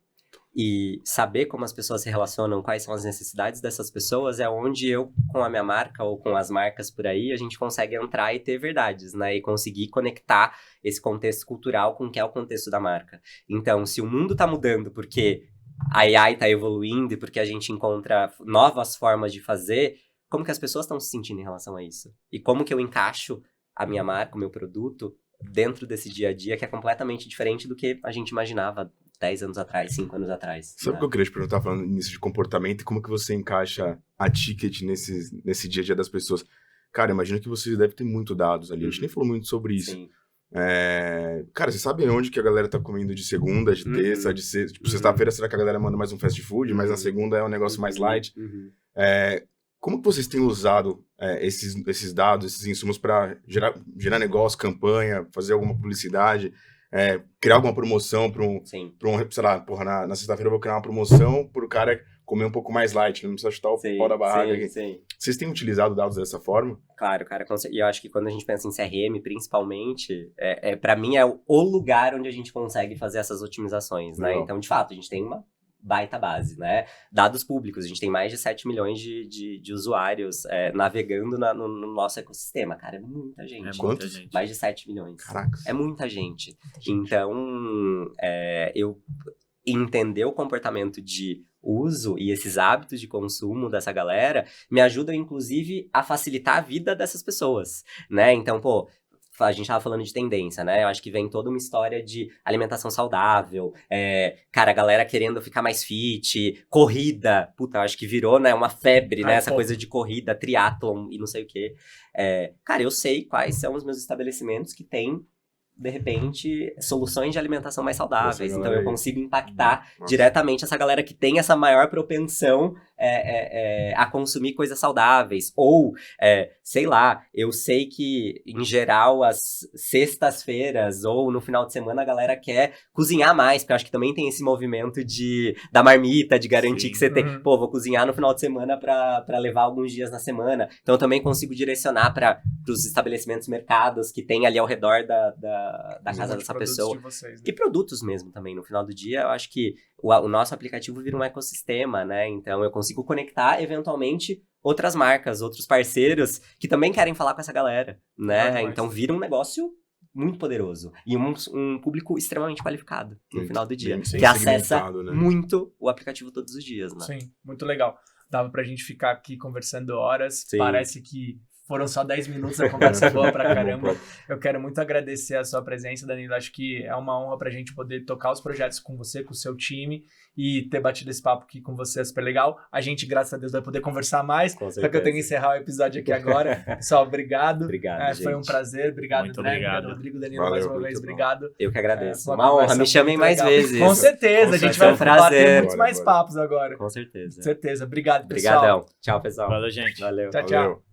A: E saber como as pessoas se relacionam, quais são as necessidades dessas pessoas, é onde eu, com a minha marca ou com as marcas por aí, a gente consegue entrar e ter verdades, né? E conseguir conectar esse contexto cultural com o que é o contexto da marca. Então, se o mundo tá mudando porque a AI tá evoluindo e porque a gente encontra novas formas de fazer, como que as pessoas estão se sentindo em relação a isso? E como que eu encaixo a minha marca, o meu produto, dentro desse dia a dia, que é completamente diferente do que a gente imaginava 10 anos atrás, 5 anos atrás.
C: Sabe o que eu queria te perguntar, falando nisso de comportamento, e como que você encaixa a ticket nesse dia a dia das pessoas? Cara, imagina que você deve ter muito dados ali, a gente nem falou muito sobre isso.
A: Sim.
C: Cara, você sabe onde que a galera tá comendo de segunda, de terça, de sexta? Tipo, sexta-feira, será que a galera manda mais um fast food, mas na segunda é um negócio mais light? Como que vocês têm usado esses dados, esses insumos para gerar negócio, campanha, fazer alguma publicidade, criar alguma promoção para um, sei lá, na sexta-feira eu vou criar uma promoção pro cara comer um pouco mais light, não precisa chutar o pau da barraca aqui.
A: Sim.
C: Vocês têm utilizado dados dessa forma?
A: Claro, cara, e eu acho que quando a gente pensa em CRM, principalmente, para mim é o lugar onde a gente consegue fazer essas otimizações, né?
C: Legal.
A: Então, de fato, a gente tem uma baita base, né? Dados públicos, a gente tem mais de 7 milhões de usuários navegando no nosso ecossistema, cara, é muita gente.
C: Quantos?
D: Gente.
A: Mais de 7 milhões.
C: Caracas.
A: É muita gente. Então, eu entender o comportamento de uso e esses hábitos de consumo dessa galera me ajudam, inclusive, a facilitar a vida dessas pessoas, né? Então, pô, a gente tava falando de tendência, né? Eu acho que vem toda uma história de alimentação saudável, cara, a galera querendo ficar mais fit, corrida, puta, eu acho que virou, né, uma febre, né? Essa coisa de corrida, triatlon e não sei o quê. Cara, eu sei quais são os meus estabelecimentos que têm de repente, soluções de alimentação mais saudáveis.
C: Nossa,
A: Então,
C: galera
A: eu
C: aí.
A: consigo impactar
C: Nossa.
A: diretamente essa galera que tem essa maior propensão a consumir coisas saudáveis. Ou, sei lá, eu sei que, em geral, as sextas-feiras ou no final de semana, a galera quer cozinhar mais, porque eu acho que também tem esse movimento da marmita, de garantir
D: Sim.
A: que você tem,
B: Uhum.
A: pô, vou cozinhar no final de semana pra levar alguns dias na semana. Então, eu também consigo direcionar para os estabelecimentos, mercados que tem ali ao redor da casa
B: Os
A: dessa
B: produtos
A: pessoa.
B: de vocês, né?
A: E produtos mesmo também, no final do dia, eu acho que o nosso aplicativo vira um ecossistema, né? Então eu consigo conectar, eventualmente, outras marcas, outros parceiros que também querem falar com essa galera, né?
B: Legal demais.
A: Então vira um negócio muito poderoso e um público extremamente qualificado no
C: Muito
A: final do dia,
C: bem
A: que acessa
C: segmentado, né?
A: muito o aplicativo todos os dias, né?
B: Sim, muito legal. Dava pra gente ficar aqui conversando horas.
A: Sim.
B: Parece que foram só 10 minutos, a conversa é boa pra caramba. Eu quero muito agradecer a sua presença, Danilo. Acho que é uma honra pra gente poder tocar os projetos com você, com o seu time e ter batido esse papo aqui com você, é super legal. A gente, graças a Deus, vai poder conversar mais.
A: Com
B: Só que eu tenho que
A: certeza.
B: encerrar o episódio aqui agora. Pessoal, obrigado.
A: Obrigado,
B: Foi um
A: gente.
B: prazer. Obrigado,
D: Muito
B: André.
D: obrigado.
B: Obrigado, Rodrigo. Danilo,
C: Valeu,
B: mais uma
C: muito
B: vez,
C: bom.
B: obrigado.
A: Eu que agradeço.
B: Uma
A: Uma honra,
B: conversa
A: me chamem
B: muito
A: mais
B: legal.
A: vezes.
B: Com certeza, a gente vai
A: Vai ser um prazer.
B: bater muitos
C: Bora,
B: mais
C: bora.
B: papos agora.
A: Com certeza.
B: Com certeza. Obrigado, pessoal.
A: Obrigadão. Tchau, pessoal.
D: Valeu, gente.
B: Tchau,
A: Valeu.
B: tchau.
C: Valeu.